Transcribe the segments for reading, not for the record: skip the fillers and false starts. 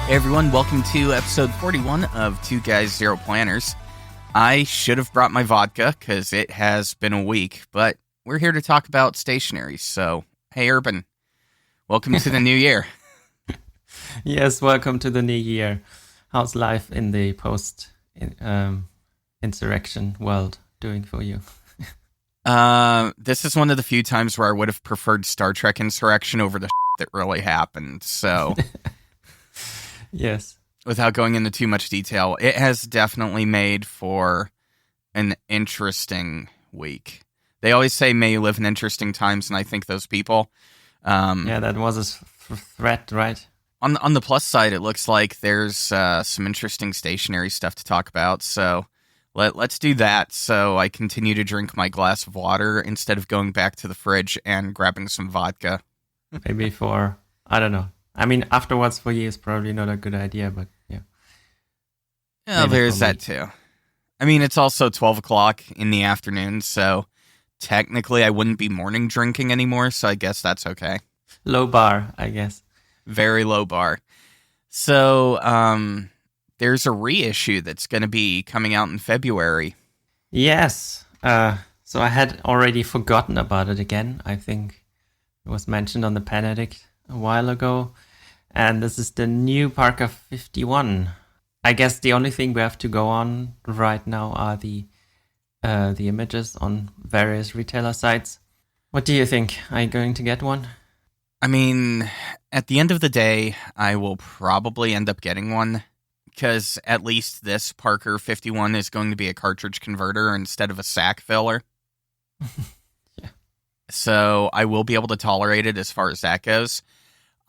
Hey everyone, welcome to episode 41 of Two Guys, Zero Planners. I should have brought my vodka because it has been a week, but we're here to talk about stationery. So, hey Urban, welcome to the new year. Yes, welcome to the new year. How's life in the post-insurrection world doing for you? This is one of the few times where I would have preferred Star Trek Insurrection over the that really happened, so... Yes. Without going into too much detail, it has definitely made for an interesting week. They always say, may you live in interesting times, and I think those people... yeah, that was a threat, right? On the plus side, it looks like there's some interesting stationary stuff to talk about, so let's do that. So I continue to drink my glass of water instead of going back to the fridge and grabbing some vodka. Maybe I don't know. I mean, afterwards for you is probably not a good idea, but yeah. Yeah, there's that too. I mean, it's also 12 o'clock in the afternoon, so technically I wouldn't be morning drinking anymore, so I guess that's okay. Low bar, I guess. Very low bar. So, there's a reissue that's going to be coming out in February. Yes. So I had already forgotten about it again. I think it was mentioned on the Pen Addict a while ago. And this is the new Parker 51. I guess the only thing we have to go on right now are the images on various retailer sites. What do you think? Are you going to get one? I mean, at the end of the day, I will probably end up getting one, because at least this Parker 51 is going to be a cartridge converter instead of a sack filler. Yeah. So I will be able to tolerate it as far as that goes.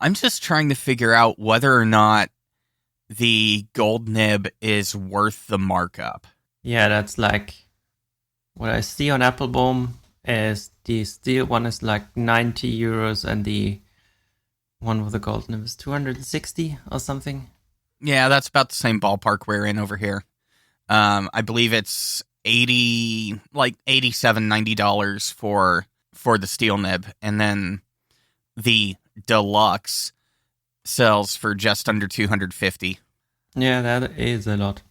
I'm just trying to figure out whether or not the gold nib is worth the markup. Yeah, that's like what I see on Applebaum is the steel one is like 90 euros and the one with the gold nib is 260 or something. Yeah, that's about the same ballpark we're in over here. I believe it's $87, $90 for the steel nib, and then the deluxe sells for just under $250. Yeah, that is a lot.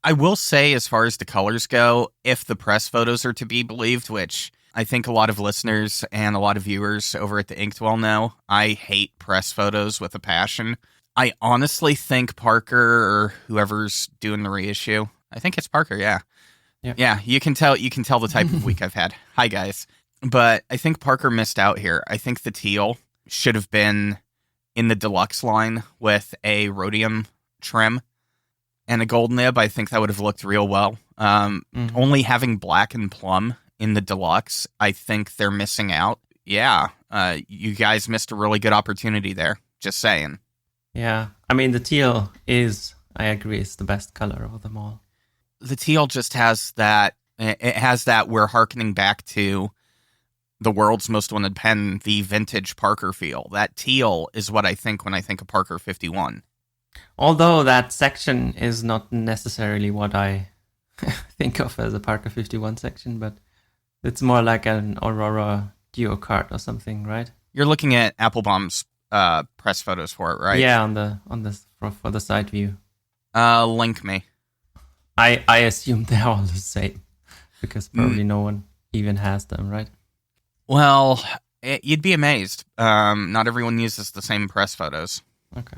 I will say, as far as the colors go, if the press photos are to be believed, which I think a lot of listeners and a lot of viewers over at the Inkwell know, I hate press photos with a passion. I honestly think Parker, or whoever's doing the reissue, I think it's Parker, yeah. Yeah, you can tell the type of week I've had. Hi, guys. But I think Parker missed out here. I think the teal should have been in the deluxe line with a rhodium trim and a gold nib. I think that would have looked real well. Only having black and plum in the deluxe, I think they're missing out. Yeah, you guys missed a really good opportunity there. Just saying. Yeah, I mean, the teal is, I agree, it's the best color of them all. The teal just has that, we're hearkening back to the world's most wanted pen, the vintage Parker feel. That teal is what I think when I think of Parker 51. Although that section is not necessarily what I think of as a Parker 51 section, but it's more like an Aurora Duo card or something, right? You're looking at Applebaum's press photos for it, right? Yeah, for the side view. Link me. I assume they're all the same because probably no one even has them, right? Well, you'd be amazed. Not everyone uses the same press photos. Okay.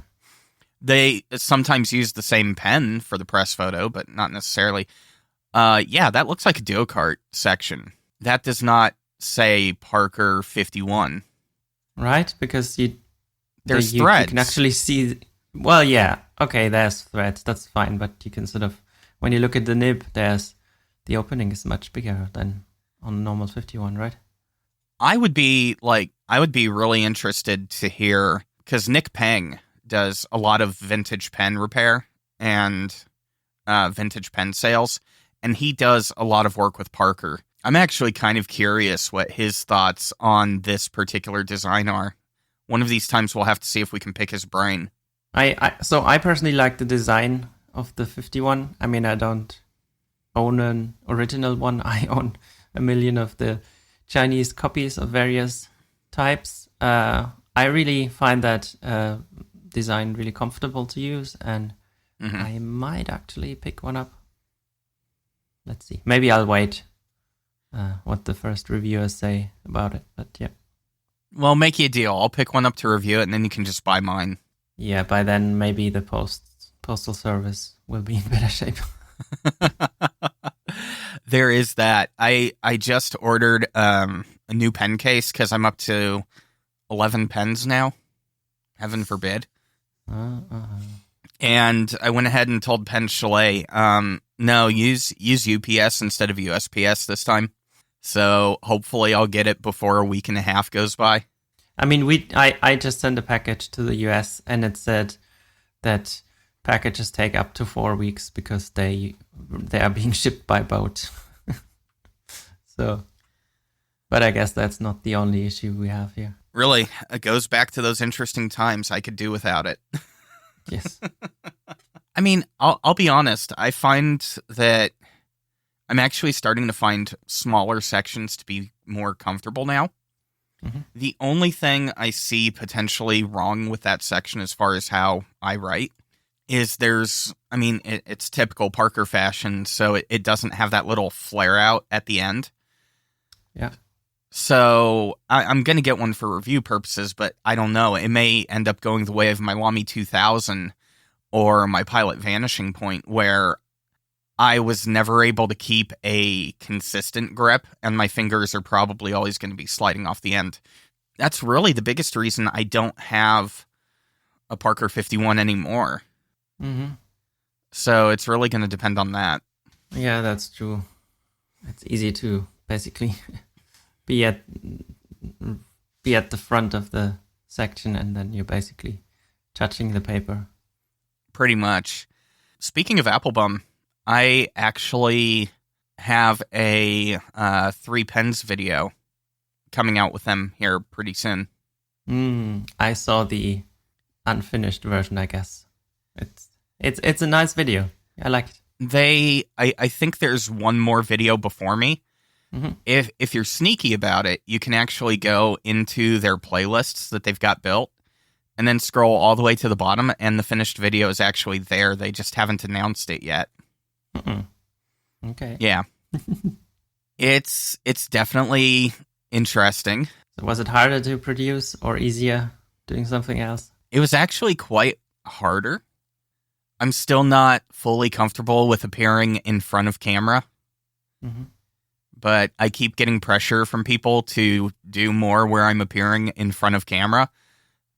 They sometimes use the same pen for the press photo, but not necessarily. Yeah, that looks like a Duocart section. That does not say Parker 51. Right? Because there's threads. You can actually see... Well, yeah. Okay, there's threads. That's fine. But you can sort of... When you look at the nib, the opening is much bigger than on normal 51, right? I would be really interested to hear, because Nick Peng does a lot of vintage pen repair and vintage pen sales, and he does a lot of work with Parker. I'm actually kind of curious what his thoughts on this particular design are. One of these times we'll have to see if we can pick his brain. So I personally like the design of the 51. I mean, I don't own an original one. I own a million of the Chinese copies of various types. I really find that designed really comfortable to use, and Mhm. I might actually pick one up. Let's see. Maybe I'll wait what the first reviewers say about it. But yeah. Well, make you a deal. I'll pick one up to review it, and then you can just buy mine. Yeah, by then maybe the postal service will be in better shape. There is that. I just ordered a new pen case because I'm up to 11 pens now. Heaven forbid. And I went ahead and told Pen Chalet, no, use UPS instead of USPS this time. So hopefully I'll get it before a week and a half goes by. I mean, I just sent a package to the US, and it said that packages take up to 4 weeks because they are being shipped by boat. So, but I guess that's not the only issue we have here. Really, it goes back to those interesting times. I could do without it. Yes. I mean, I'll be honest. I find that I'm actually starting to find smaller sections to be more comfortable now. Mm-hmm. The only thing I see potentially wrong with that section as far as how I write is it's typical Parker fashion, so it doesn't have that little flare out at the end. Yeah. So I'm going to get one for review purposes, but I don't know. It may end up going the way of my Lamy 2000 or my Pilot Vanishing Point, where I was never able to keep a consistent grip, and my fingers are probably always going to be sliding off the end. That's really the biggest reason I don't have a Parker 51 anymore. Mm-hmm. So it's really going to depend on that. Yeah, that's true. It's easy to basically be at the front of the section, and then you're basically touching the paper. Pretty much. Speaking of Applebum, I actually have a 3 pens video coming out with them here pretty soon. I saw the unfinished version, I guess. It's a nice video. I like it. I think there's one more video before me. Mm-hmm. If you're sneaky about it, you can actually go into their playlists that they've got built and then scroll all the way to the bottom, and the finished video is actually there. They just haven't announced it yet. Okay. Yeah. It's definitely interesting. So was it harder to produce or easier doing something else? It was actually quite harder. I'm still not fully comfortable with appearing in front of camera. Mm-hmm. But I keep getting pressure from people to do more where I'm appearing in front of camera.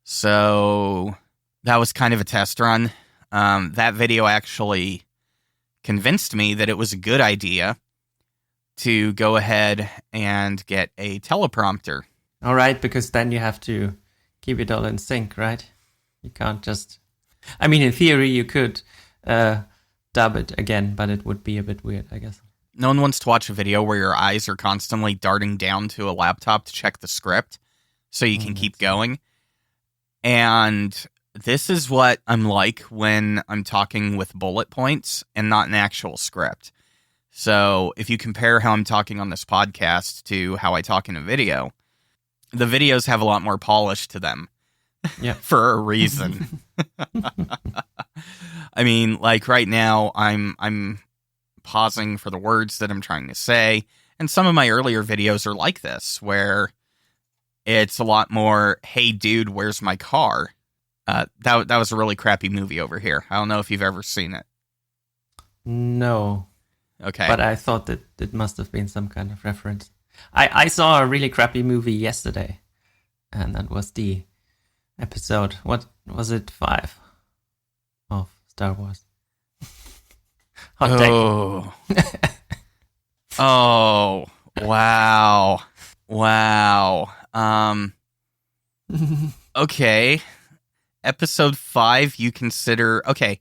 So that was kind of a test run. That video actually convinced me that it was a good idea to go ahead and get a teleprompter. All right, because then you have to keep it all in sync, right? You can't just... I mean, in theory, you could dub it again, but it would be a bit weird, I guess. No one wants to watch a video where your eyes are constantly darting down to a laptop to check the script so you can keep going. And this is what I'm like when I'm talking with bullet points and not an actual script. So if you compare how I'm talking on this podcast to how I talk in a video, the videos have a lot more polish to them. Yeah. For a reason. I mean, like right now, I'm pausing for the words that I'm trying to say, and some of my earlier videos are like this, where it's a lot more, hey dude, where's my car? That was a really crappy movie over here. I don't know if you've ever seen it. No. Okay. But I thought that it must have been some kind of reference. I saw a really crappy movie yesterday, and that was the episode, what was it, 5 of Star Wars. Hot take. Oh, wow. Okay. Episode 5, you consider... Okay.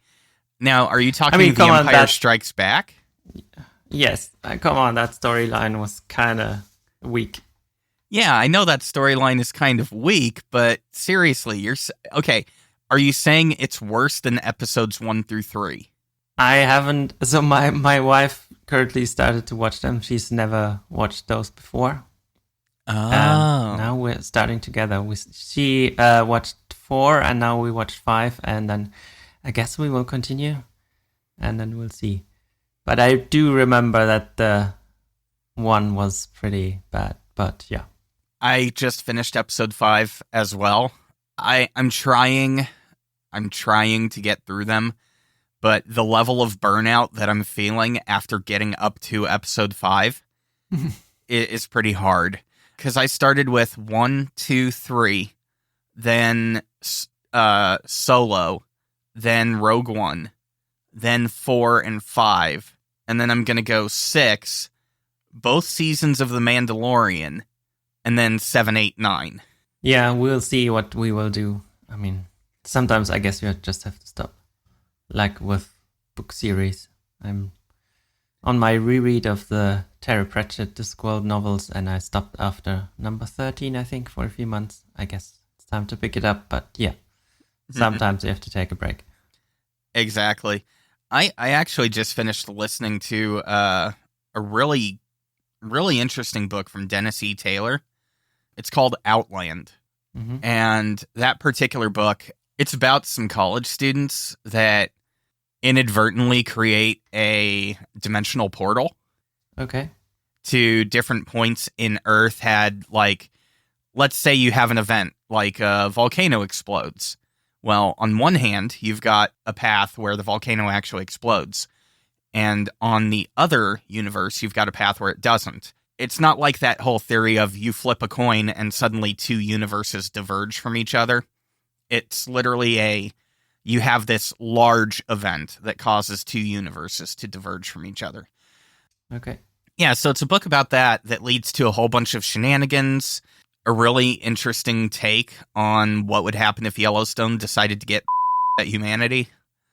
Now, are you talking The Empire Strikes Back? Yes. Come on, that storyline was kind of weak. Yeah, I know that storyline is kind of weak, but seriously, okay. Are you saying it's worse than episodes 1 through 3? I haven't. So my wife currently started to watch them. She's never watched those before. Oh. And now we're starting together. She watched 4, and now we watched 5, and then I guess we will continue, and then we'll see. But I do remember that the 1 was pretty bad, but yeah. I just finished episode 5 as well. I'm trying to get through them, but the level of burnout that I'm feeling after getting up to episode 5 is pretty hard. Because I started with 1, 2, 3, then Solo, then Rogue One, then 4 and 5, and then I'm going to go 6, both seasons of The Mandalorian, and then 7, 8, 9. Yeah, we'll see what we will do. I mean, sometimes I guess you just have to stop. Like with book series. I'm on my reread of the Terry Pratchett Discworld novels, and I stopped after number 13, I think, for a few months. I guess it's time to pick it up, but yeah, sometimes you have to take a break. Exactly. I actually just finished listening to a really, really interesting book from Dennis E. Taylor. It's called Outland. And that particular book, it's about some college students that inadvertently create a dimensional portal. Okay. To different points in Earth had, like, let's say you have an event, like a volcano explodes. Well, on one hand, you've got a path where the volcano actually explodes. And on the other universe, you've got a path where it doesn't. It's not like that whole theory of you flip a coin and suddenly 2 universes diverge from each other. It's literally you have this large event that causes 2 universes to diverge from each other. Okay. Yeah, so it's a book about that leads to a whole bunch of shenanigans, a really interesting take on what would happen if Yellowstone decided to get at humanity.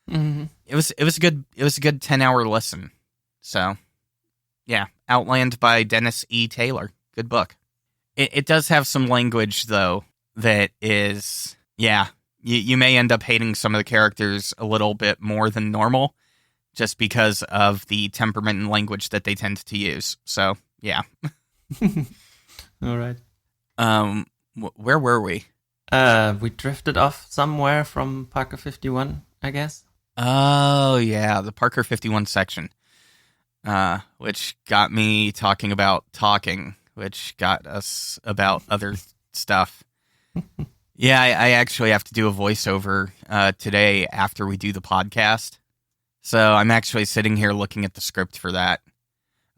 It was a good 10-hour listen. So, yeah, Outland by Dennis E. Taylor. Good book. It does have some language, though, that is, yeah, you may end up hating some of the characters a little bit more than normal, just because of the temperament and language that they tend to use. So, yeah. All right. Where were we? We drifted off somewhere from Parker 51, I guess. Oh, yeah, the Parker 51 section, which got me talking about talking, which got us about other stuff. Yeah, I actually have to do a voiceover today after we do the podcast. So I'm actually sitting here looking at the script for that.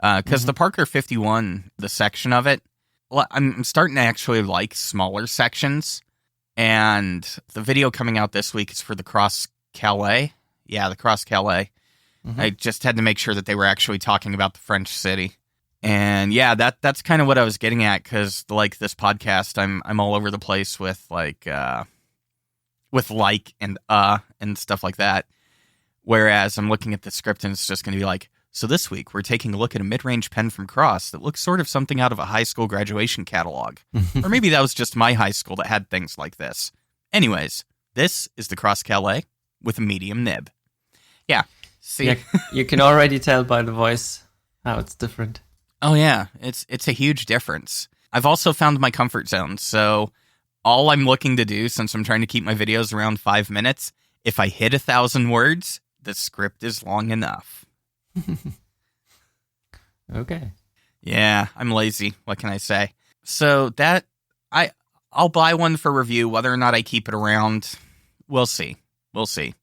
Because the Parker 51, the section of it, I'm starting to actually like smaller sections. And the video coming out this week is for the Cross Calais. Yeah, the Cross Calais. I just had to make sure that they were actually talking about the French city. And yeah, that's kind of what I was getting at, because like this podcast, I'm all over the place with and stuff like that. Whereas I'm looking at the script and it's just going to be like, so this week we're taking a look at a mid-range pen from Cross that looks sort of something out of a high school graduation catalog. Or maybe that was just my high school that had things like this. Anyways, this is the Cross Calais with a medium nib. Yeah. See? Yeah, you can already tell by the voice how it's different. Oh yeah, it's a huge difference. I've also found my comfort zone, so all I'm looking to do, since I'm trying to keep my videos around 5 minutes, if I hit 1,000 words, the script is long enough. Okay. Yeah, I'm lazy. What can I say? So that I'll buy one for review. Whether or not I keep it around, we'll see. We'll see.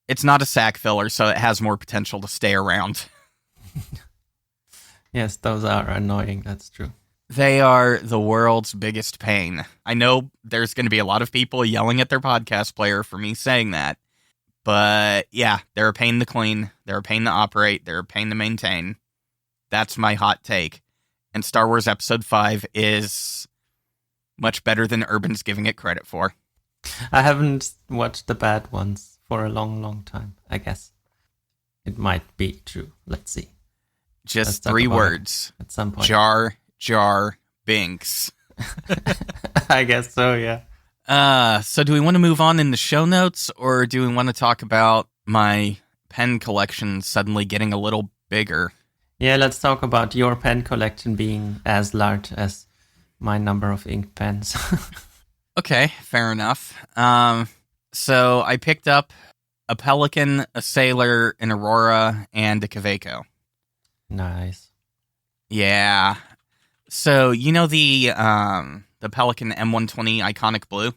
It's not a sack filler, so it has more potential to stay around. Yes, those are annoying. That's true. They are the world's biggest pain. I know there's going to be a lot of people yelling at their podcast player for me saying that. But yeah, they're a pain to clean. They're a pain to operate. They're a pain to maintain. That's my hot take. And Star Wars Episode 5 is much better than Urban's giving it credit for. I haven't watched the bad ones for a long, long time, I guess. It might be true. Let's see. Just 3 words. At some point. Jar Jar Binks. I guess so, yeah. So do we want to move on in the show notes, or do we want to talk about my pen collection suddenly getting a little bigger? Yeah, let's talk about your pen collection being as large as my number of ink pens. Okay, fair enough. So I picked up a Pelican, a Sailor, an Aurora, and a Kaweco. Nice. Yeah. So you know the Pelican M120 Iconic Blue?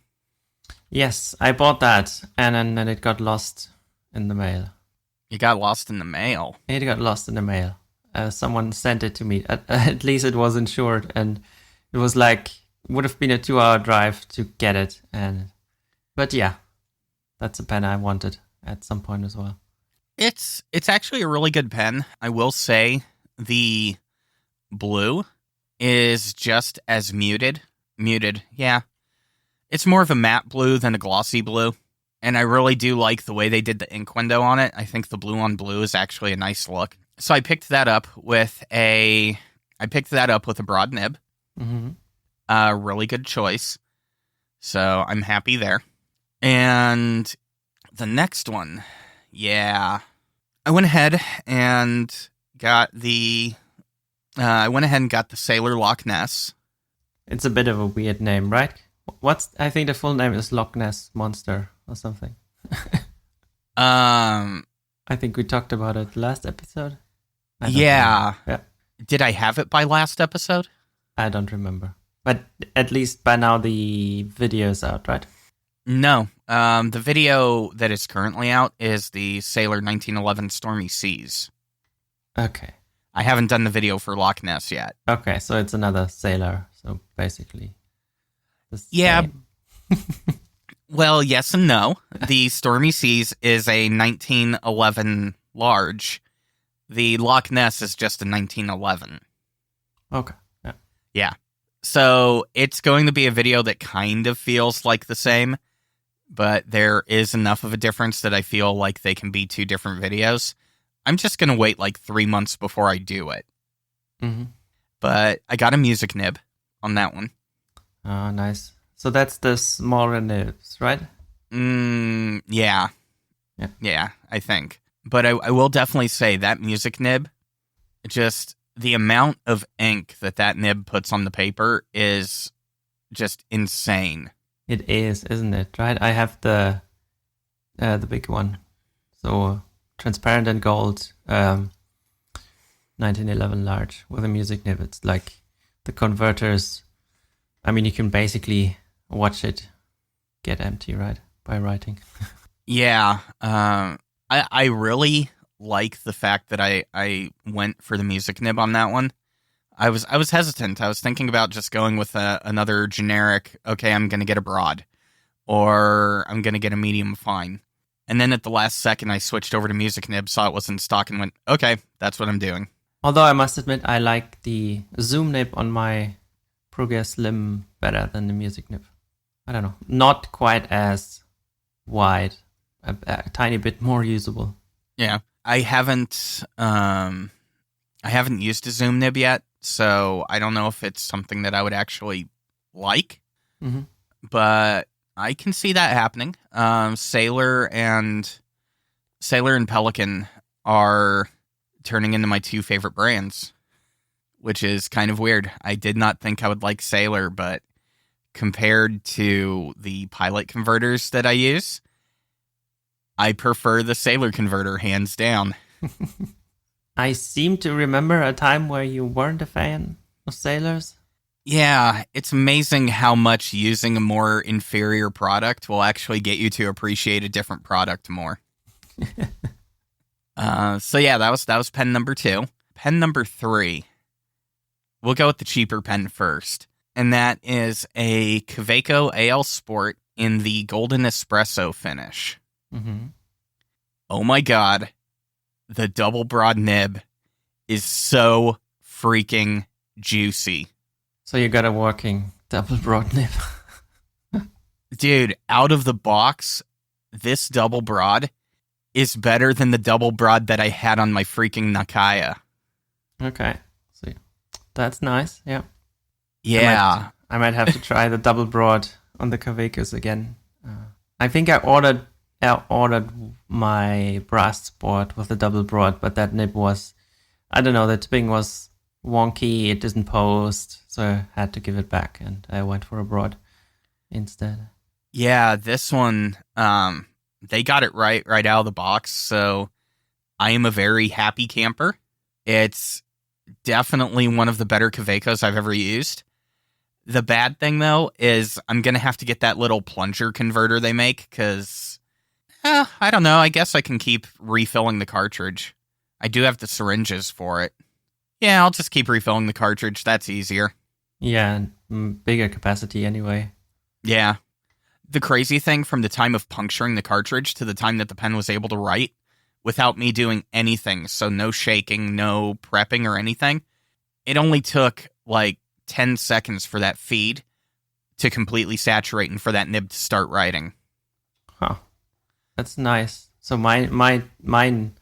Yes, I bought that, and then it got lost in the mail. You got lost in the mail. It got lost in the mail. Someone sent it to me. At least it was insured, and it was like would have been a 2-hour drive to get it. But yeah, that's a pen I wanted at some point as well. It's actually a really good pen. I will say the blue is just as muted. Muted, yeah. It's more of a matte blue than a glossy blue. And I really do like the way they did the ink window on it. I think the blue on blue is actually a nice look. So I picked that up with a broad nib. Mm-hmm. Really good choice. So I'm happy there. And the next one, yeah. I went ahead and got the Sailor Loch Ness. It's a bit of a weird name, right? I think the full name is Loch Ness Monster or something. I think we talked about it last episode. Yeah. Yeah. Did I have it by last episode? I don't remember. But at least by now the video is out, right? No. The video that is currently out is the Sailor 1911 Stormy Seas. Okay. I haven't done the video for Loch Ness yet. Okay, so it's another Sailor. So basically, yeah. Well, yes and no. The Stormy Seas is a 1911 large. The Loch Ness is just a 1911. Okay. Yeah. Yeah. So it's going to be a video that kind of feels like the same, but there is enough of a difference that I feel like they can be two different videos. I'm just going to wait like 3 months before I do it. Mm-hmm. But I got a music nib on that one. Oh, nice. So that's the smaller nibs, right? Yeah. Yeah. Yeah, I think. But I will definitely say that music nib, just the amount of ink that nib puts on the paper is just insane. It is, isn't it? Right? I have the big one. So transparent and gold, 1911 large with a music nib. It's like the converters. I mean, you can basically watch it get empty, right? By writing. Yeah. I really like the fact that I went for the music nib on that one. I was hesitant. I was thinking about just going with another generic, okay, I'm going to get a broad, or I'm going to get a medium fine. And then at the last second, I switched over to music nib, saw it was in stock, and went, okay, that's what I'm doing. Although I must admit, I like the zoom nib on my Progress Slim better than the music nib. I don't know. Not quite as wide. A tiny bit more usable. Yeah. I haven't used a zoom nib yet, so I don't know if it's something that I would actually like. Mm-hmm. But I can see that happening. Sailor and Pelican are turning into my two favorite brands, which is kind of weird. I did not think I would like Sailor, but compared to the Pilot converters that I use, I prefer the Sailor converter, hands down. I seem to remember a time where you weren't a fan of Sailors. Yeah, it's amazing how much using a more inferior product will actually get you to appreciate a different product more. So yeah, that was pen number 2. Pen number 3. We'll go with the cheaper pen first. And that is a Kaweco AL Sport in the Golden Espresso finish. Mm-hmm. Oh my god. The double broad nib is so freaking juicy. So you got a working double broad nib. Dude, out of the box, this double broad is better than the double broad that I had on my freaking Nakaya. Okay. So that's nice. Yeah. Yeah. I might have to try the double broad on the Kawecos again. I think I ordered my brass sport with the double broad, but that nib was, I don't know, the tipping was wonky. It didn't post, so I had to give it back, and I went for a broad. instead. Yeah, this one, they got it right out of the box, so I am a very happy camper. It's definitely one of the better Kavekos I've ever used. The bad thing, though, is I'm going to have to get that little plunger converter they make, because, I don't know, I guess I can keep refilling the cartridge. I do have the syringes for it. Yeah, I'll just keep refilling the cartridge, that's easier. Yeah, and bigger capacity anyway. Yeah. The crazy thing, from the time of puncturing the cartridge to the time that the pen was able to write, without me doing anything, so no shaking, no prepping or anything, it only took like 10 seconds for that feed to completely saturate and for that nib to start writing. Huh. That's nice. So mine,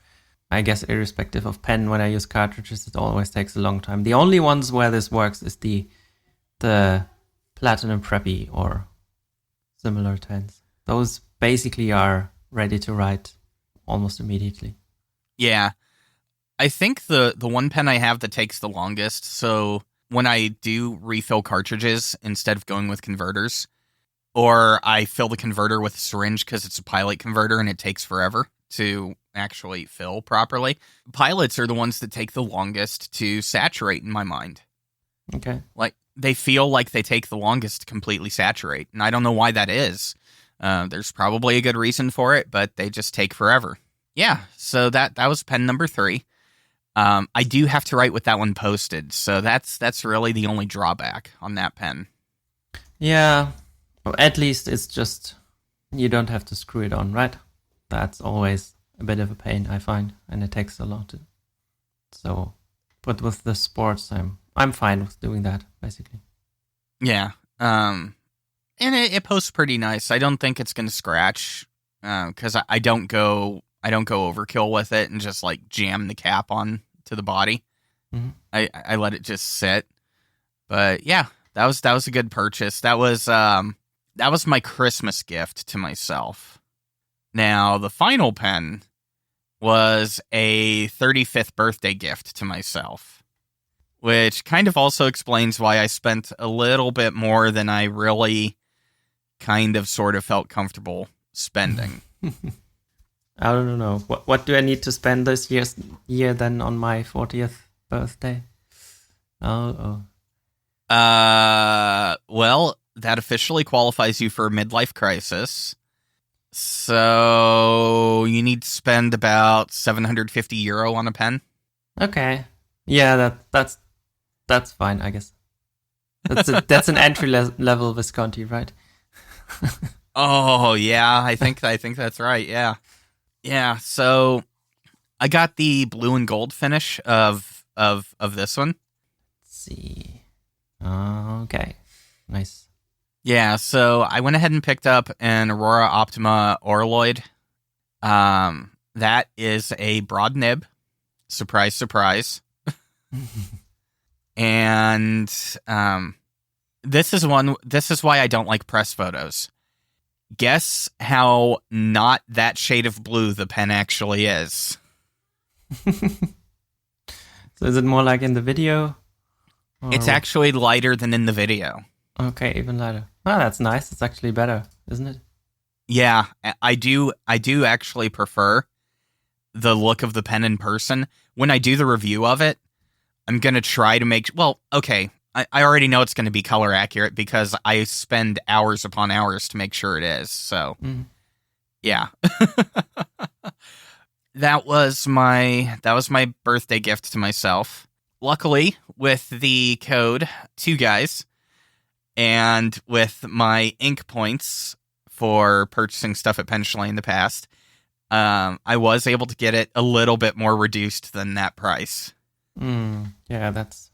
I guess, irrespective of pen, when I use cartridges, it always takes a long time. The only ones where this works is the Platinum Preppy or similar pens. Those basically are ready to write almost immediately. Yeah. I think the one pen I have that takes the longest, so when I do refill cartridges instead of going with converters, or I fill the converter with a syringe because it's a pilot converter and it takes forever to actually fill properly, pilots are the ones that take the longest to saturate in my mind. Okay. Like, they feel like they take the longest to completely saturate, and I don't know why that is. There's probably a good reason for it, but they just take forever. Yeah, so that was pen number 3. I do have to write with that one posted, so that's really the only drawback on that pen. Yeah, at least it's just, you don't have to screw it on, right? That's always a bit of a pain, I find, and it takes a lot. So, but with the sports, I'm fine with doing that, basically. Yeah, and it posts pretty nice. I don't think it's going to scratch, because I don't go overkill with it and just like jam the cap on to the body. Mm-hmm. I let it just sit. But yeah, that was a good purchase. That was my Christmas gift to myself. Now, the final pen was a 35th birthday gift to myself, which kind of also explains why I spent a little bit more than I really kind of sort of felt comfortable spending. I don't know. What do I need to spend this year then on my 40th birthday? Oh. Well, that officially qualifies you for a midlife crisis. So you need to spend about €750 on a pen. Okay. Yeah, that's fine, I guess. That's an entry level Visconti, right? Oh yeah, I think that's right. Yeah. Yeah, so I got the blue and gold finish of this one. Let's see. Okay. Nice. Yeah, so I went ahead and picked up an Aurora Optima Orloid. That is a broad nib. Surprise, surprise. And this is why I don't like press photos. Guess how not that shade of blue the pen actually is. So is it more like in the video? It's actually lighter than in the video. Okay, even lighter. Oh, that's nice. It's actually better, isn't it? Yeah, I do actually prefer the look of the pen in person. When I do the review of it, I'm going to try to make... Well, okay, I already know it's going to be color accurate because I spend hours upon hours to make sure it is. So, yeah. That was my birthday gift to myself. Luckily, with the code 2guys and with my ink points for purchasing stuff at Pensionley in the past, I was able to get it a little bit more reduced than that price. Yeah, that's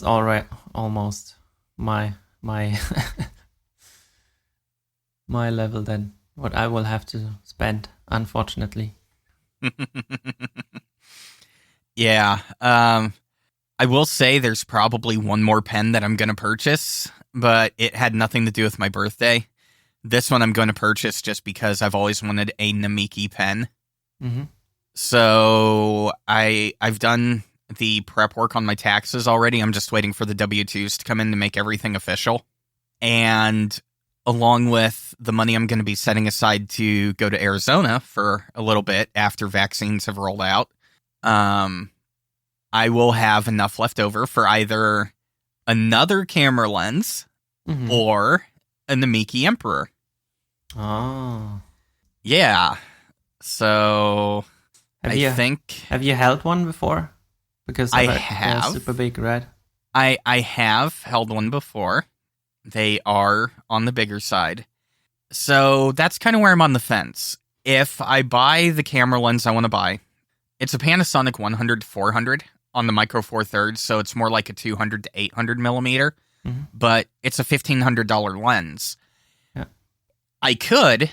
all right. Almost my my level then. What I will have to spend, unfortunately. Yeah. I will say there's probably one more pen that I'm going to purchase, but it had nothing to do with my birthday. This one I'm going to purchase just because I've always wanted a Namiki pen. Mm-hmm. So I've done the prep work on my taxes already. I'm just waiting for the W-2s to come in to make everything official. And along with the money I'm going to be setting aside to go to Arizona for a little bit after vaccines have rolled out, I will have enough left over for either another camera lens or a Namiki Emperor. Oh. Yeah. So Have you held one before? Because I heard have. They're super big, right? I have held one before. They are on the bigger side. So that's kind of where I'm on the fence. If I buy the camera lens I want to buy, it's a Panasonic 100-400 on the Micro Four Thirds, so it's more like a 200 to 800 millimeter, but it's a $1,500 lens. Yeah. I could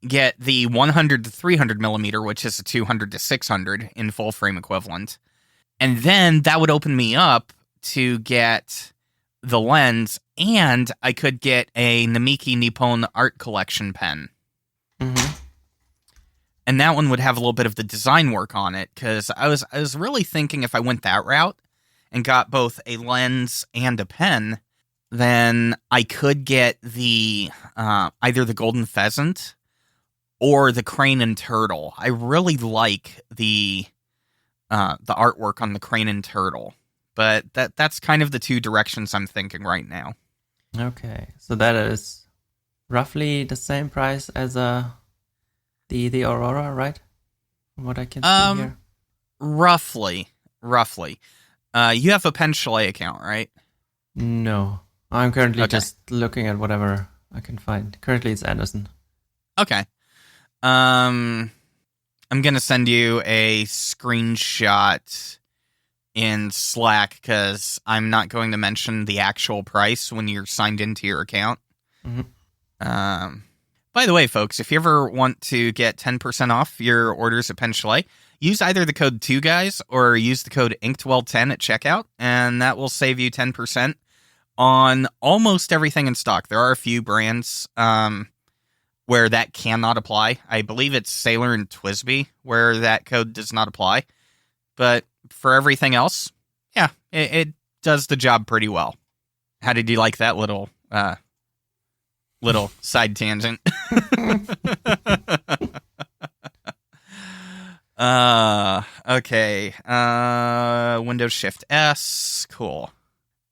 get the 100 to 300 millimeter, which is a 200 to 600 in full frame equivalent, and then that would open me up to get the lens, and I could get a Namiki Nippon Art Collection pen. And that one would have a little bit of the design work on it, because I was really thinking if I went that route and got both a lens and a pen, then I could get the either the Golden Pheasant or the Crane and Turtle. I really like the artwork on the Crane and Turtle, but that's kind of the two directions I'm thinking right now. Okay, so that is roughly the same price as the Aurora, right? From what I can see here. Roughly. You have a Pen Chalet account, right? No, I'm currently just looking at whatever I can find. Currently, it's Anderson. Okay. I'm gonna send you a screenshot in Slack because I'm not going to mention the actual price when you're signed into your account. By the way, folks, if you ever want to get 10% off your orders at Pen Chalet, use either the code 2guys or use the code InkDwell10 at checkout, and that will save you 10% on almost everything in stock. There are a few brands where that cannot apply. I believe it's Sailor and Twisby where that code does not apply. But for everything else, yeah, it does the job pretty well. How did you like that little side tangent? Okay. Windows Shift S. Cool.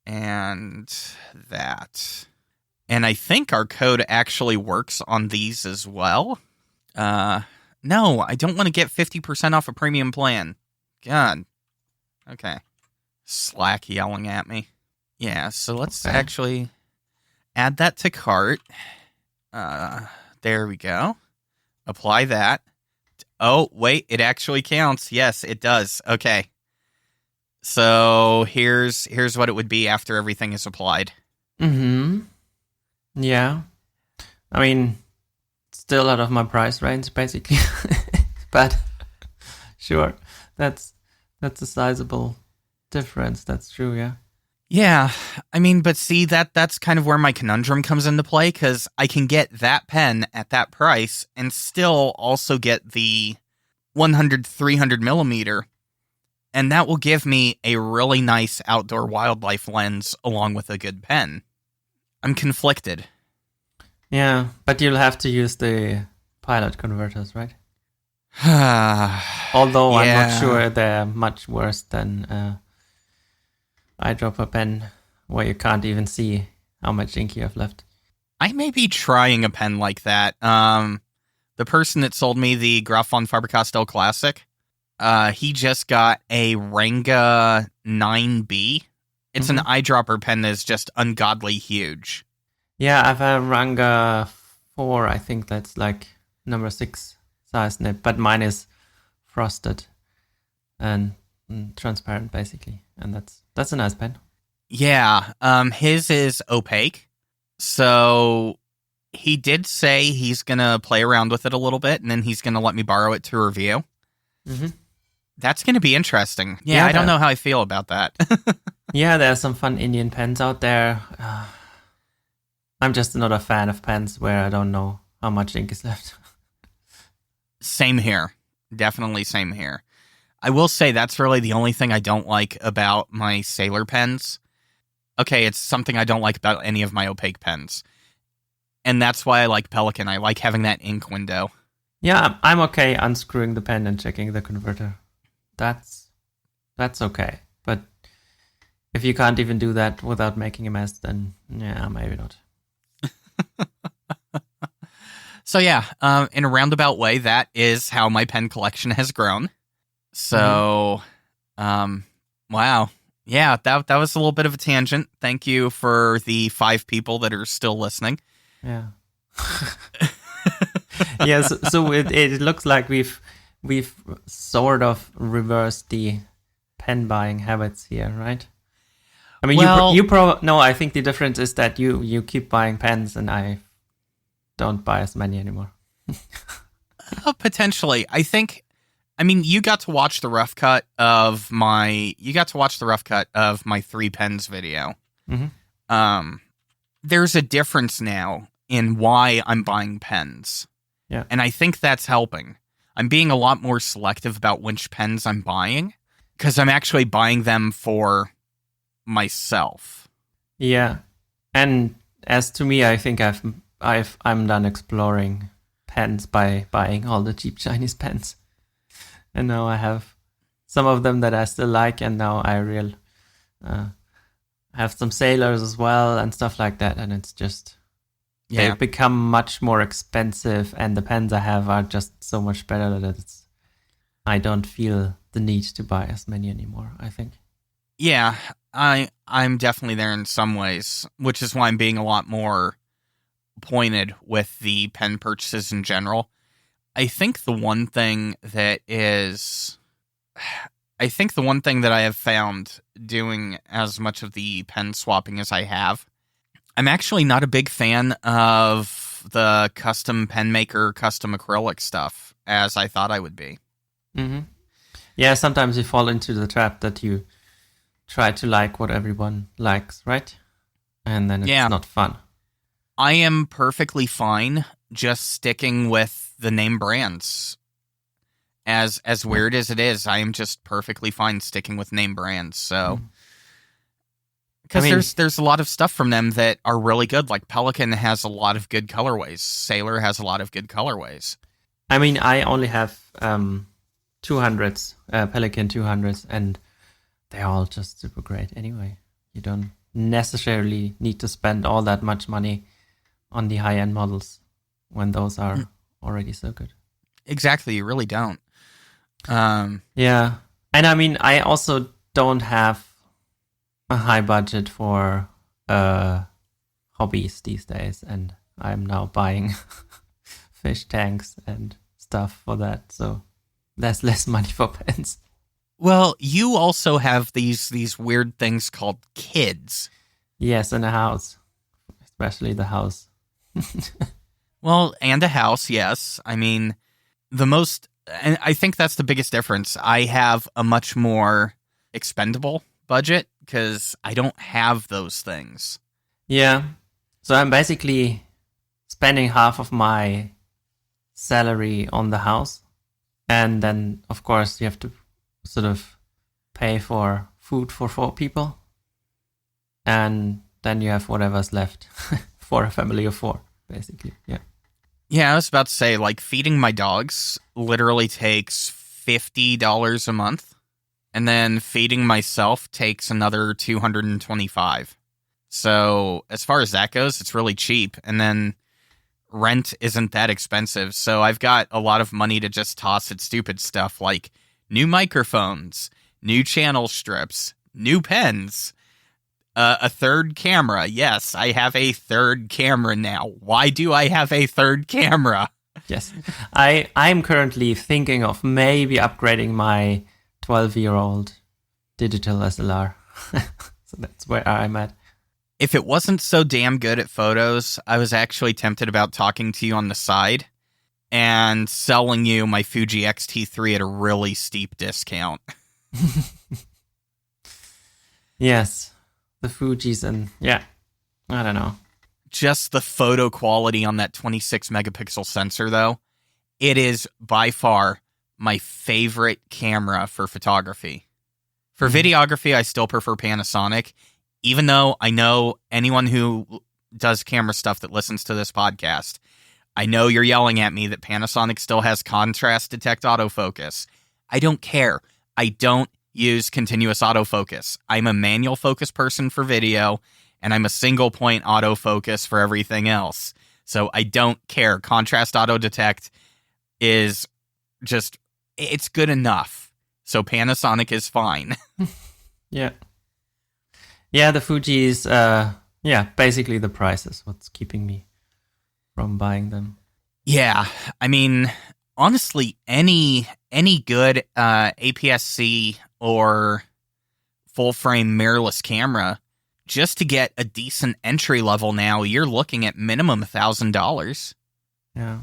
And that. And I think our code actually works on these as well. No, I don't want to get 50% off a premium plan. God. Okay. Slack yelling at me. Yeah, so let's actually add that to cart. There we go. Apply that. Oh, wait, it actually counts. Yes, it does. Okay. So here's what it would be after everything is applied. Yeah. I mean, still out of my price range, basically. But sure, that's a sizable difference. That's true, yeah. Yeah, I mean, but see, that's kind of where my conundrum comes into play, because I can get that pen at that price and still also get the 100-300 millimeter, and that will give me a really nice outdoor wildlife lens along with a good pen. I'm conflicted. Yeah, but you'll have to use the pilot converters, right? Although I'm not sure they're much worse than eyedropper pen, where you can't even see how much ink you have left. I may be trying a pen like that. The person that sold me the Graf von Faber-Castell Classic, he just got a Ranga 9B. It's an eyedropper pen that's just ungodly huge. Yeah, I've a Ranga 4, I think that's like number 6 size nib, but mine is frosted and transparent basically, and that's a nice pen. Yeah, his is opaque, so he did say he's gonna play around with it a little bit, and then he's gonna let me borrow it to review. That's gonna be interesting. Yeah, I don't know how I feel about that. Yeah, there are some fun Indian pens out there. I'm just not a fan of pens where I don't know how much ink is left. Same here. Definitely same here. I will say that's really the only thing I don't like about my Sailor pens Okay, it's something I don't like about any of my opaque pens. And that's why I like Pelican. I like having that ink window. Yeah, I'm okay unscrewing the pen and checking the converter. That's okay. But if you can't even do that without making a mess, then yeah, maybe not. So yeah, in a roundabout way, that is how my pen collection has grown. So, wow. Yeah, that was a little bit of a tangent. Thank you for the 5 people that are still listening. Yeah. Yes, so it looks like we've sort of reversed the pen buying habits here, right? I mean, well, no, I think the difference is that you keep buying pens and I don't buy as many anymore. Potentially. I mean, you got to watch the rough cut of my 3 pens video. Mm-hmm. There's a difference now in why I'm buying pens. Yeah. And I think that's helping. I'm being a lot more selective about which pens I'm buying because I'm actually buying them for myself. Yeah. And as to me, I think I'm done exploring pens by buying all the cheap Chinese pens. And now I have some of them that I still like, and now I have some sailors as well and stuff like that, and it's just they've become much more expensive, and the pens I have are just so much better that I don't feel the need to buy as many anymore, I think. Yeah, I'm definitely there in some ways, which is why I'm being a lot more pointed with the pen purchases in general. I think the one thing that I have found doing as much of the pen swapping as I have, I'm actually not a big fan of the custom pen maker, custom acrylic stuff as I thought I would be. Mm-hmm. Yeah, sometimes you fall into the trap that you try to like what everyone likes, right? And then it's not fun. I am perfectly fine just sticking with the name brands. As weird as it is, I am just perfectly fine sticking with name brands. So, because there's a lot of stuff from them that are really good. Like Pelican has a lot of good colorways. Sailor has a lot of good colorways. I mean, I only have 200s, Pelican 200s, and they're all just super great anyway. You don't necessarily need to spend all that much money on the high-end models when those are already so good. Exactly, you really don't. Yeah. And I mean, I also don't have a high budget for hobbies these days, and I'm now buying fish tanks and stuff for that, so there's less money for pens. Well, you also have these weird things called kids. Yes, in a house. Especially the house. Well, and a house, yes. I mean, and I think that's the biggest difference. I have a much more expendable budget because I don't have those things. Yeah. So I'm basically spending half of my salary on the house. And then, of course, you have to sort of pay for food for 4 people. And then you have whatever's left for a family of 4, basically. Yeah. Yeah, I was about to say, like, feeding my dogs literally takes $50 a month. And then feeding myself takes another $225. So as far as that goes, it's really cheap. And then rent isn't that expensive. So I've got a lot of money to just toss at stupid stuff like new microphones, new channel strips, new pens, a third camera. Yes, I have a third camera now. Why do I have a third camera? Yes. I'm currently thinking of maybe upgrading my 12-year-old digital SLR. So that's where I'm at. If it wasn't so damn good at photos, I was actually tempted about talking to you on the side and selling you my Fuji X-T3 at a really steep discount. Yes. The Fujis and yeah, I don't know. Just the photo quality on that 26 megapixel sensor, though, it is by far my favorite camera for photography. For videography, I still prefer Panasonic, even though I know anyone who does camera stuff that listens to this podcast, I know you're yelling at me that Panasonic still has contrast detect autofocus. I don't care. I don't use continuous autofocus. I'm a manual focus person for video, and I'm a single point autofocus for everything else. So I don't care. Contrast auto detect is just, it's good enough. So Panasonic is fine. Yeah. Yeah, the Fuji is, basically the price is what's keeping me from buying them. Yeah, I mean, honestly, any good APS-C or full-frame mirrorless camera, just to get a decent entry level now, you're looking at minimum $1,000. Yeah.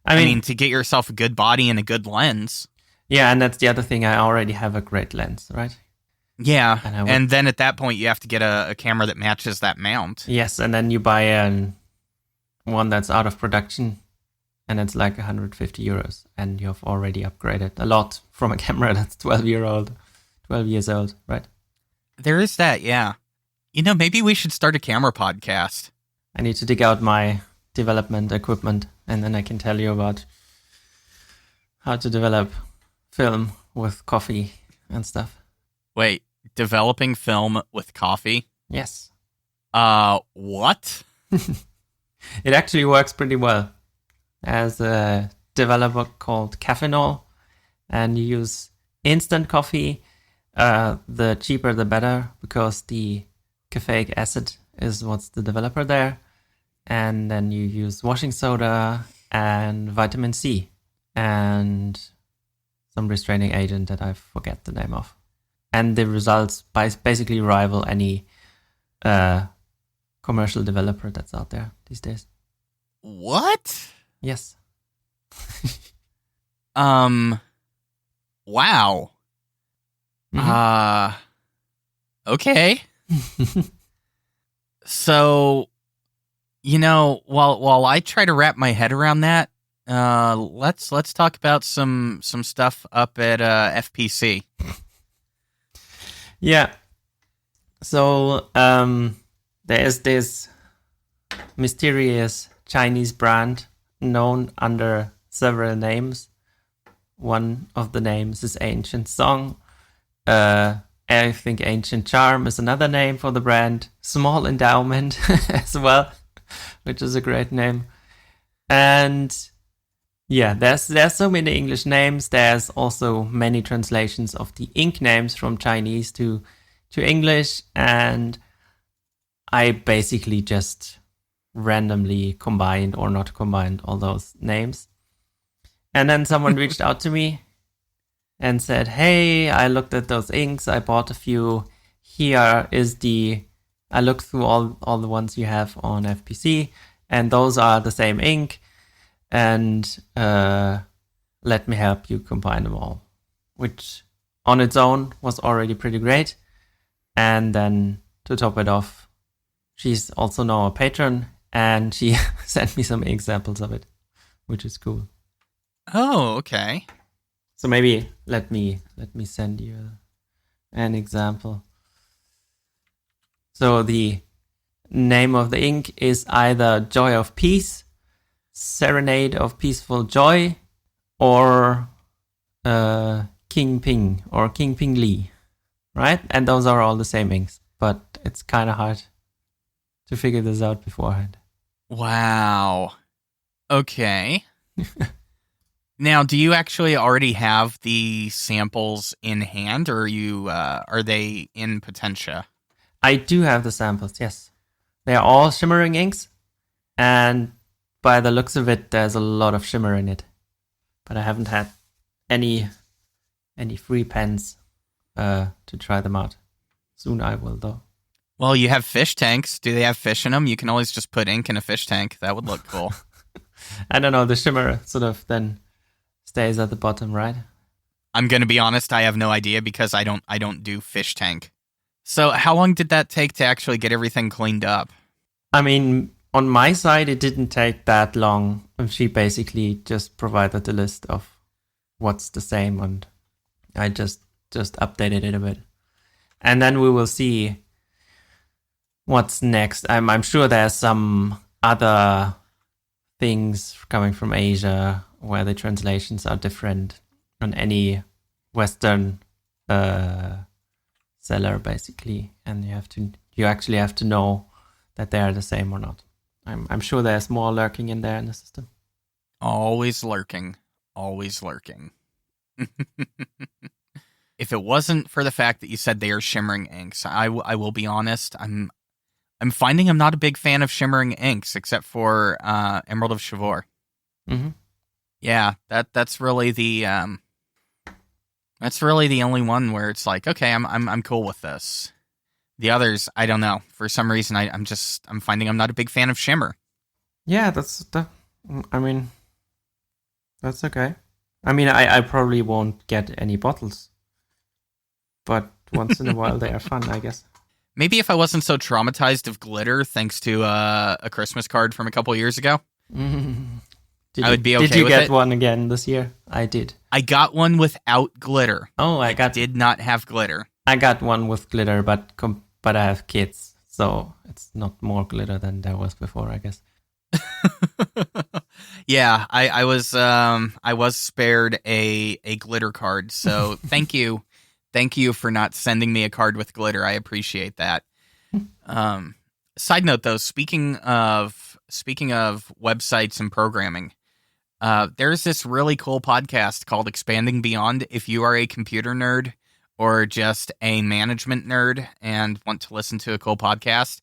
I mean, to get yourself a good body and a good lens. Yeah, and that's the other thing. I already have a great lens, right? Yeah, and then at that point, you have to get a camera that matches that mount. Yes, and then you buy one that's out of production, and it's like 150 euros, and you've already upgraded a lot from a camera that's 12 years old, right? There is that, yeah. You know, maybe we should start a camera podcast. I need to dig out my development equipment, and then I can tell you about how to develop film with coffee and stuff. Wait, developing film with coffee? Yes. What? It actually works pretty well. As a developer called Caffeinol, and you use instant coffee. The cheaper the better, because the caffeic acid is what's the developer there. And then you use washing soda and vitamin C and some restraining agent that I forget the name of. And the results basically rival any commercial developer that's out there these days. What? Yes. Wow. Mm-hmm. Okay. So, you know, while I try to wrap my head around that, let's talk about some stuff up at FPC. Yeah. So there's this mysterious Chinese brand known under several names. One of the names is Ancient Song. I think Ancient Charm is another name for the brand. Small Endowment as well, which is a great name. And yeah, there's so many English names. There's also many translations of the ink names from Chinese to English, and I basically just randomly combined or not combined all those names. And then someone reached out to me and said, hey, I looked at those inks, I bought a few. Here is I looked through all the ones you have on FPC, and those are the same ink. And let me help you combine them all, which on its own was already pretty great. And then to top it off, she's also now a patron, and she sent me some examples of it, which is cool. Oh, okay. So maybe let me send you an example. So the name of the ink is either Joy of Peace, Serenade of Peaceful Joy, or King Ping or King Ping Li, right? And those are all the same inks, but it's kind of hard to figure this out beforehand. Wow. Okay. Now, do you actually already have the samples in hand, or are they in Potentia? I do have the samples, yes. They are all shimmering inks, and by the looks of it, there's a lot of shimmer in it. But I haven't had any free pens to try them out. Soon I will, though. Well, you have fish tanks. Do they have fish in them? You can always just put ink in a fish tank. That would look cool. I don't know. The shimmer sort of then stays at the bottom, right? I'm going to be honest. I have no idea because I don't do fish tank. So how long did that take to actually get everything cleaned up? I mean, on my side, it didn't take that long. She basically just provided the list of what's the same, and I just updated it a bit. And then we will see what's next. I'm sure there's some other things coming from Asia where the translations are different on any Western seller, basically, and you actually have to know that they are the same or not. I'm sure there's more lurking in there in the system. Always lurking. Always lurking. If it wasn't for the fact that you said they are shimmering inks, I will be honest, I'm finding I'm not a big fan of shimmering inks, except for Emerald of Chivor. Mm-hmm. Yeah, that's really the only one where it's like, okay, I'm cool with this. The others, I don't know. For some reason, I'm finding I'm not a big fan of shimmer. Yeah, that's okay. I mean, I probably won't get any bottles, but once in a while they are fun, I guess. Maybe if I wasn't so traumatized of glitter, thanks to a Christmas card from a couple years ago, I would be okay with it. Did you get one again this year? I did. I got one without glitter. Oh, I did not have glitter. I got one with glitter, but I have kids, so it's not more glitter than there was before, I guess. Yeah, I was spared a glitter card, so thank you for not sending me a card with glitter. I appreciate that. Side note, though, speaking of websites and programming, there's this really cool podcast called Expanding Beyond. If you are a computer nerd or just a management nerd and want to listen to a cool podcast,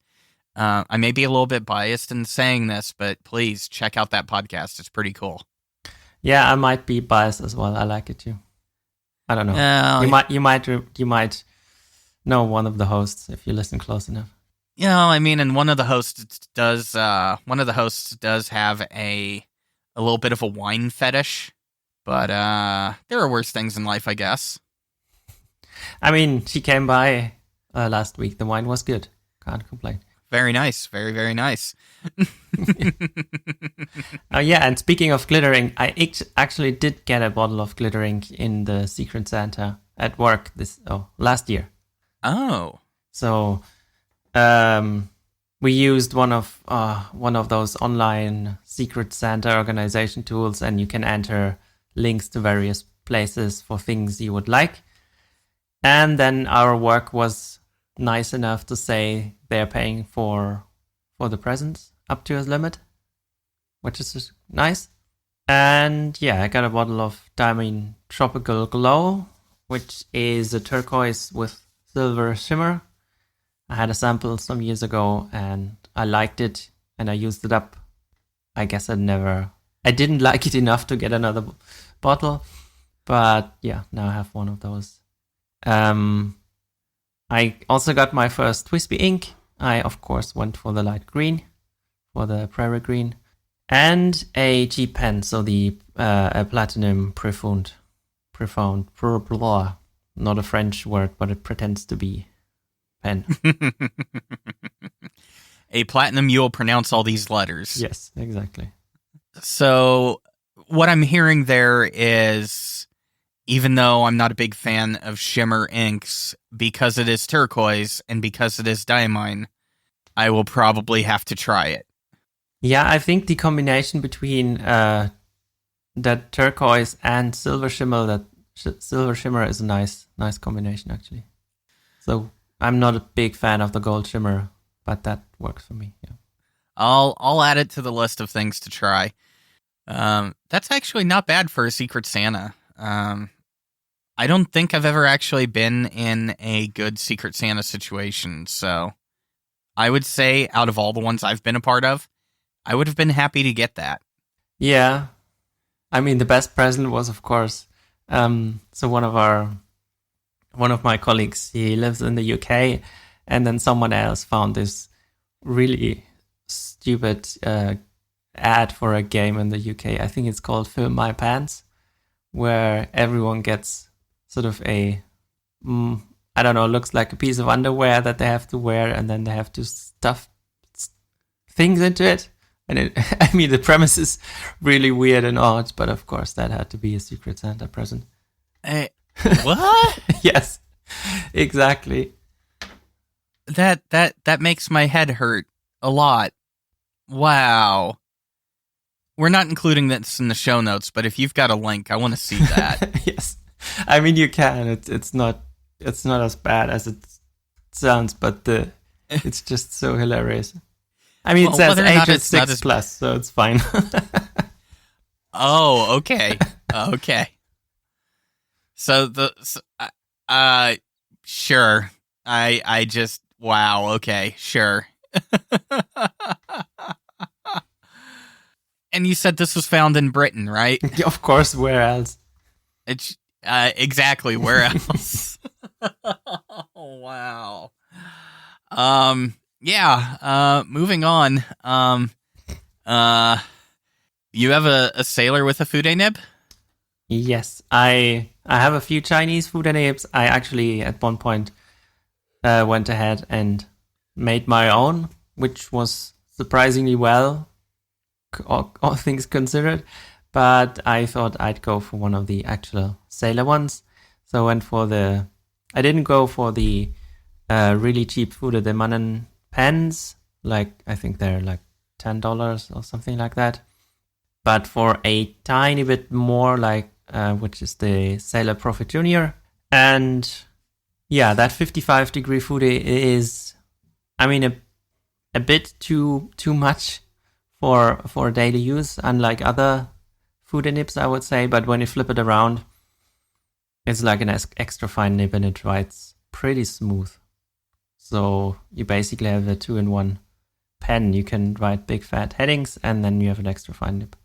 I may be a little bit biased in saying this, but please check out that podcast. It's pretty cool. Yeah, I might be biased as well. I like it too. I don't know. You might know one of the hosts if you listen close enough. Yeah, I mean, and one of the hosts does have a little bit of a wine fetish, but there are worse things in life, I guess. I mean, she came by last week. The wine was good. Can't complain. Very nice. Very, very nice. Yeah, and speaking of glittering, I actually did get a bottle of glittering in the Secret Santa at work last year. Oh. So we used one of those online Secret Santa organization tools, and you can enter links to various places for things you would like. And then our work was nice enough to say they're paying for the presents up to a limit, which is nice. And yeah, I got a bottle of Diamond Tropical Glow, which is a turquoise with silver shimmer. I had a sample some years ago and I liked it and I used it up. I guess I didn't like it enough to get another bottle, but yeah, now I have one of those. I also got my first Twispy ink. I, of course, went for the light green, for the prairie green, and a cheap pen, so the a platinum profound, not a French word, but it pretends to be pen. A platinum, you'll pronounce all these letters. Yes, exactly. So what I'm hearing there is, even though I'm not a big fan of shimmer inks, because it is turquoise and because it is diamine, I will probably have to try it. Yeah, I think the combination between that turquoise and silver shimmer, silver shimmer is a nice combination, actually. So I'm not a big fan of the gold shimmer, but that works for me. Yeah, I'll add it to the list of things to try. That's actually not bad for a Secret Santa. I don't think I've ever actually been in a good Secret Santa situation, so I would say out of all the ones I've been a part of, I would have been happy to get that. Yeah. I mean, the best present was, of course, so one of my colleagues, he lives in the UK, and then someone else found this really stupid ad for a game in the UK. I think it's called Fill My Pants, where everyone gets sort of I don't know, looks like a piece of underwear that they have to wear, and then they have to stuff things into it. And I mean, the premise is really weird and odd, but of course that had to be a Secret Santa present. What? Yes, exactly. That makes my head hurt a lot. Wow. We're not including this in the show notes, but if you've got a link, I want to see that. Yes, I mean you can. It's not as bad as it sounds, but it's just so hilarious. I mean, it says ages 6+, so it's fine. Oh, okay, okay. So sure. I just wow. Okay, sure. And you said this was found in Britain, right? Of course, where else? It's exactly where else. Oh, wow. Yeah. Moving on. You have a sailor with a fude nib? Yes, I have a few Chinese fude nibs. I actually at one point went ahead and made my own, which was surprisingly well, all things considered. But I thought I'd go for one of the actual sailor ones, so I went for I didn't go for the really cheap fude de Mannen pens. Like I think they're like $10 or something like that. But for a tiny bit more, like which is the Sailor Prophet Junior, and yeah, that 55-degree fude is, I mean, a bit too much for daily use, unlike other fude nibs, I would say. But when you flip it around, it's like an extra fine nib, and it writes pretty smooth. So you basically have a 2-in-1 pen. You can write big fat headings, and then you have an extra fine nib.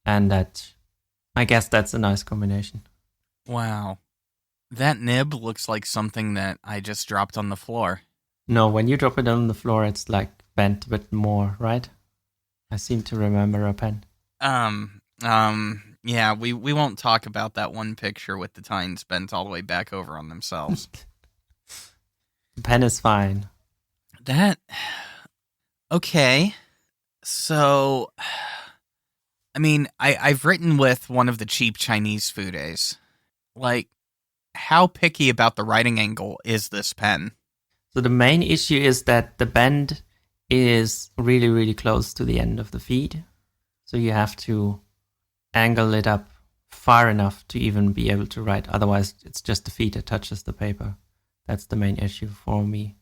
And I guess that's a nice combination. Wow. That nib looks like something that I just dropped on the floor. No, when you drop it on the floor, it's like bent a bit more, right? I seem to remember a pen. Yeah, we won't talk about that one picture with the tines bent all the way back over on themselves. The pen is fine. Okay. So, I mean, I've written with one of the cheap Chinese fudes. Like, how picky about the writing angle is this pen? So the main issue is that the bend is really, really close to the end of the feed. So you have to angle it up far enough to even be able to write. Otherwise, it's just the feed that touches the paper. That's the main issue for me.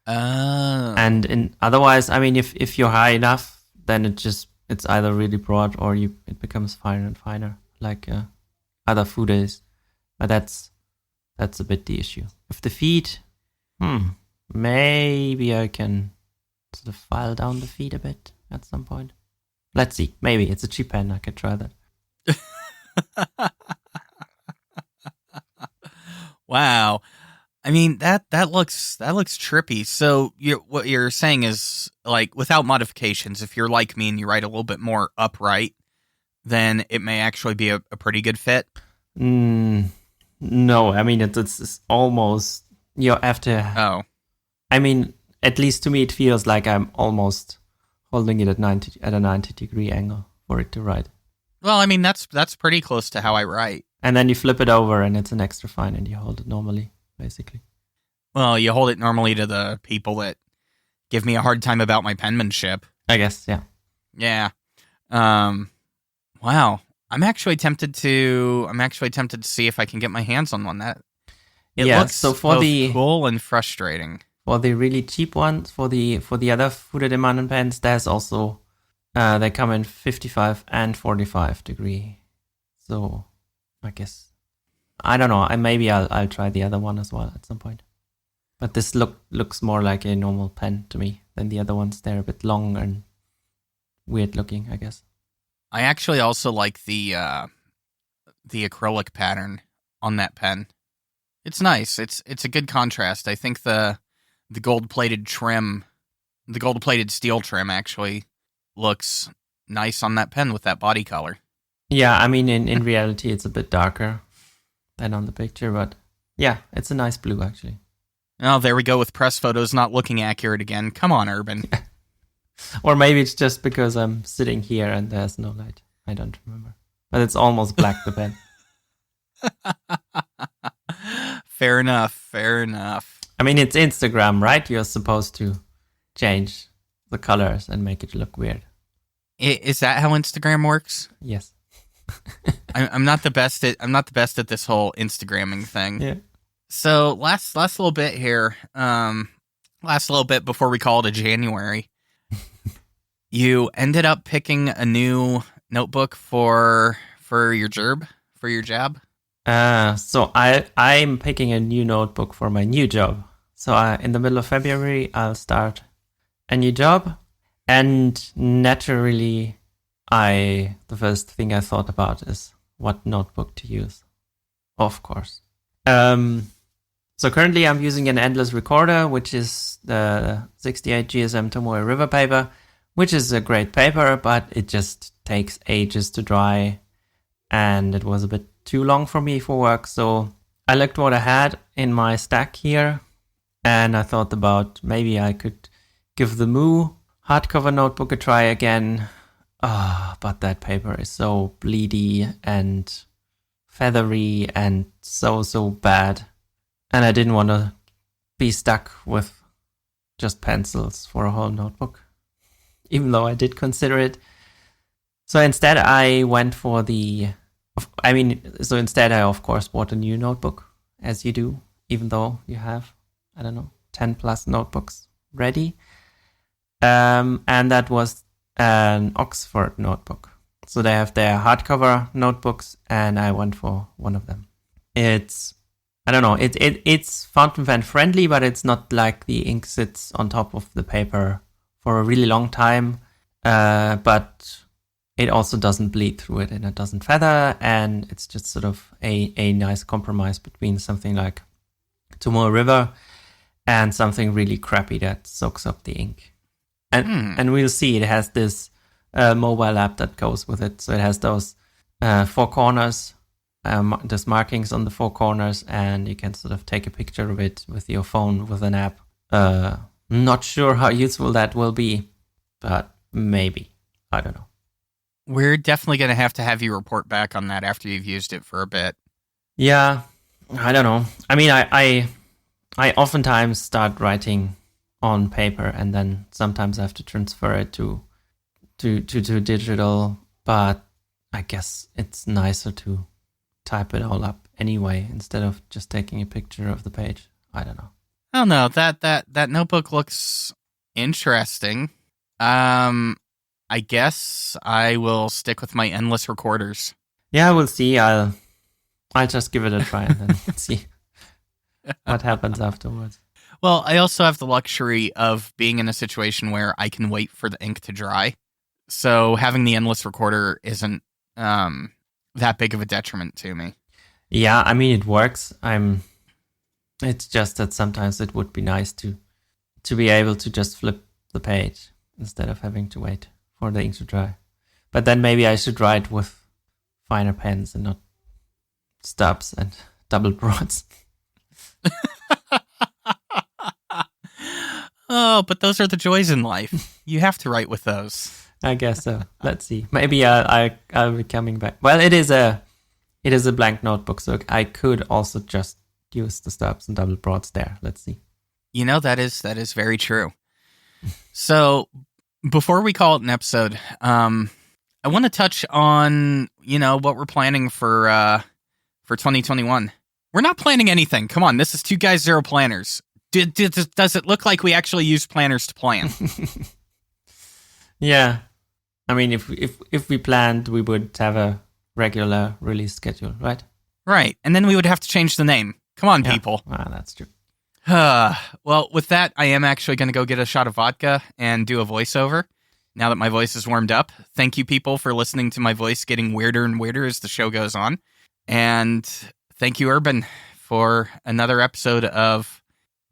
And otherwise, I mean, if you're high enough, then it's either really broad or it becomes finer and finer, like other fudes. But that's a bit the issue. With the feed, maybe I can sort of file down the feed a bit at some point. Let's see. Maybe it's a cheap pen. I could try that. Wow. I mean, that looks trippy. So what you're saying is, like, without modifications, if you're like me and you write a little bit more upright, then it may actually be a pretty good fit? No, I mean, it's almost, you have to... Oh. I mean, at least to me, it feels like I'm almost holding it at a 90-degree angle for it to write. Well, I mean, that's pretty close to how I write. And then you flip it over and it's an extra fine and you hold it normally, basically. Well, you hold it normally to the people that give me a hard time about my penmanship. I guess, yeah. Yeah. Wow. I'm actually tempted to see if I can get my hands on one. It looks so both cool and frustrating. For the really cheap ones, for the other fude de Mannen pens, there's also they come in 55 and 45 degree. So I guess, I don't know. Maybe I'll try the other one as well at some point. But this looks more like a normal pen to me than the other ones. They're a bit long and weird looking, I guess. I actually also like the acrylic pattern on that pen. It's nice. It's a good contrast. I think the gold-plated steel trim actually looks nice on that pen with that body color. Yeah, I mean, in reality, it's a bit darker than on the picture, but yeah, it's a nice blue, actually. Oh, there we go with press photos not looking accurate again. Come on, Urban. Or maybe it's just because I'm sitting here and there's no light. I don't remember. But it's almost black, the pen. Fair enough. I mean, it's Instagram, right? You're supposed to change the colors and make it look weird. Is that how Instagram works? Yes. I'm not the best at this whole Instagramming thing. Yeah. So last little bit here, last little bit before we call it a January, you ended up picking a new notebook for your job. So I'm picking a new notebook for my new job. So in the middle of February, I'll start a new job, and naturally, the first thing I thought about is what notebook to use. Of course. So currently I'm using an endless recorder, which is the 68 GSM Tomoe River paper, which is a great paper, but it just takes ages to dry, and it was a bit too long for me for work. So I looked what I had in my stack here, and I thought about maybe I could give the Moo hardcover notebook a try again. But that paper is so bleedy and feathery and so bad. And I didn't want to be stuck with just pencils for a whole notebook, even though I did consider it. So instead I went for instead I of course bought a new notebook, as you do, even though you have, 10 plus notebooks ready. And that was an Oxford notebook. So they have their hardcover notebooks, and I went for one of them. It's fountain pen friendly, but it's not like the ink sits on top of the paper for a really long time. But it also doesn't bleed through it, and it doesn't feather, and it's just sort of a nice compromise between something like Tomoe River and something really crappy that soaks up the ink. And we'll see, it has this mobile app that goes with it. So it has those four corners, there's markings on the four corners, and you can sort of take a picture of it with your phone with an app. Not sure how useful that will be, but maybe. I don't know. We're definitely going to have you report back on that after you've used it for a bit. Yeah, I don't know. I mean, I oftentimes start writing on paper, and then sometimes I have to transfer it to digital, but I guess it's nicer to type it all up anyway instead of just taking a picture of the page. I don't know. I don't know. That notebook looks interesting. I guess I will stick with my endless recorders. Yeah, we'll see. I'll just give it a try and then see what happens afterwards. Well, I also have the luxury of being in a situation where I can wait for the ink to dry. So having the endless recorder isn't that big of a detriment to me. Yeah, I mean, it works. It's just that sometimes it would be nice to be able to just flip the page instead of having to wait for the ink to dry. But then maybe I should write with finer pens and not stubs and double broads. Oh, but those are the joys in life. You have to write with those. I guess so. Let's see. Maybe I'll be coming back. Well, it is a blank notebook, so I could also just use the stubs and double broads there. Let's see. That is very true. So before we call it an episode, I want to touch on what we're planning for 2021. We're not planning anything. Come on, this is Two Guys, Zero Planners. Does it look like we actually use planners to plan? Yeah. I mean, if we planned, we would have a regular release schedule, right? Right. And then we would have to change the name. Come on, people. That's true. Well, with that, I am actually going to go get a shot of vodka and do a voiceover now that my voice is warmed up. Thank you, people, for listening to my voice getting weirder and weirder as the show goes on. And thank you, Urban, for another episode of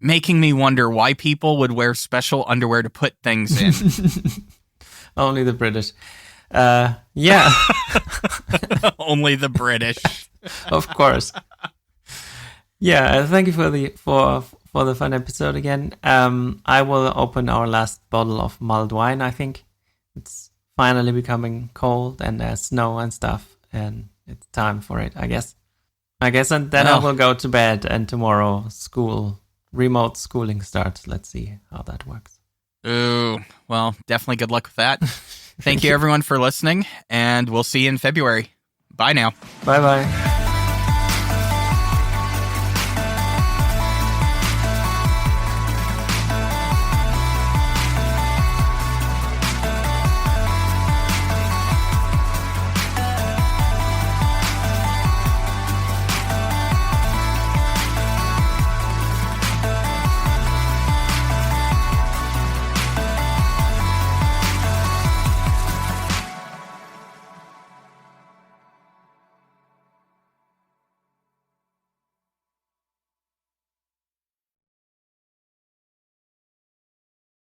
making me wonder why people would wear special underwear to put things in. Only the British. Yeah. Only the British. Of course. Yeah, thank you for the fun episode again. I will open our last bottle of mulled wine, I think. It's finally becoming cold and there's snow and stuff, and it's time for it, I guess. And then I will go to bed, and tomorrow school remote schooling starts. Let's see how that works. Ooh, well, definitely good luck with that. Thank you, everyone, for listening, and we'll see you in February. Bye now. Bye-bye.